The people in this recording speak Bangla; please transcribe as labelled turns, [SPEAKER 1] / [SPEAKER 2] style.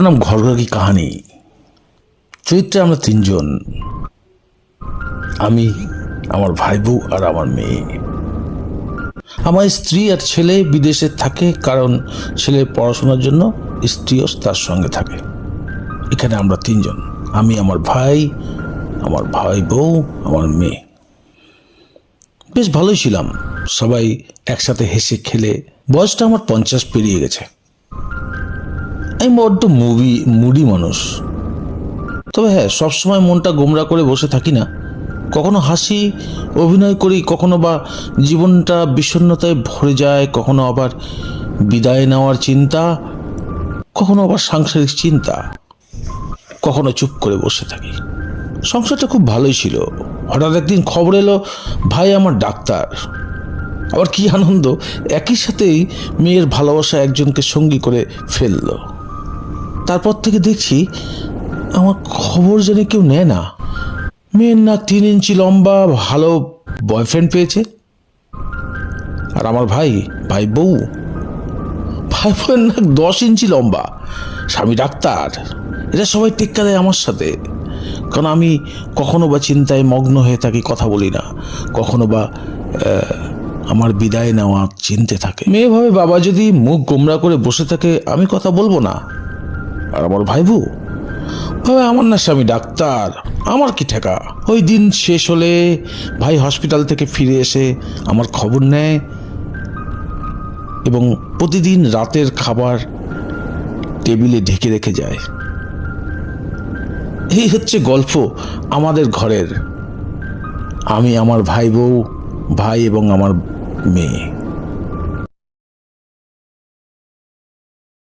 [SPEAKER 1] নাম ঘরঘর কি কাহানি। চরিত্রে আমরা তিনজন, আমি, আমার ভাই বউ আর আমার মেয়ে। আমার স্ত্রী আর ছেলে বিদেশে থাকে, কারণ ছেলের পড়াশোনার জন্য স্ত্রীও তার সঙ্গে থাকে। এখানে আমরা তিনজন, আমি, আমার ভাই বউ, আমার মেয়ে। বেশ ভালোই ছিলাম, সবাই একসাথে হেসে খেলে। বয়সটা আমার 50 পেরিয়ে গেছে। আমি বড্ড মুডি মানুষ। তবে হ্যাঁ, সবসময় মনটা গোমরা করে বসে থাকি না। কখনো হাসি, অভিনয় করি, কখনো বা জীবনটা বিষণ্ণতায় ভরে যায়, কখনো আবার বিদায় নেওয়ার চিন্তা, কখনো আবার সাংসারিক চিন্তা, কখনো চুপ করে বসে থাকি। সংসারটা খুব ভালোই ছিল। হঠাৎ একদিন খবর এলো ভাই আমার ডাক্তার। আবার কি আনন্দ, একই সাথেই মেয়ের ভালোবাসা একজনকে সঙ্গী করে ফেললো। তারপর থেকে দেখছি আমার খবর যেন কেউ নেয় না। মেয়ের না 3 ইঞ্চি লম্বা ভালো বয়ফ্রেন্ড পেয়েছে। আর আমার ভাই বউয়ের না 10 ইঞ্চি লম্বা স্বামী ডাক্তার। এটা সবাই টেক্কা দেয় আমার সাথে, কারণ আমি কখনো বা চিন্তায় মগ্ন হয়ে থাকি, কথা বলি না। কখনো বা আমার বিদায় নেওয়া চিনতে থাকে। মেয়ে ভাবে বাবা যদি মুখ গোমরা করে বসে থাকে, আমি কথা বলবো না। আর আমার ভাই বউ ভাবে আমার না স্বামী ডাক্তার, আমার কি ঠেকা। ওই দিন শেষ হলে ভাই হসপিটাল থেকে ফিরে এসে আমার খবর নেয় এবং প্রতিদিন রাতের খাবার টেবিলে ঢেকে রেখে যায়। এই হচ্ছে গল্প আমাদের ঘরের। আমি, আমার ভাই বউ, ভাই এবং আমার মেয়ে।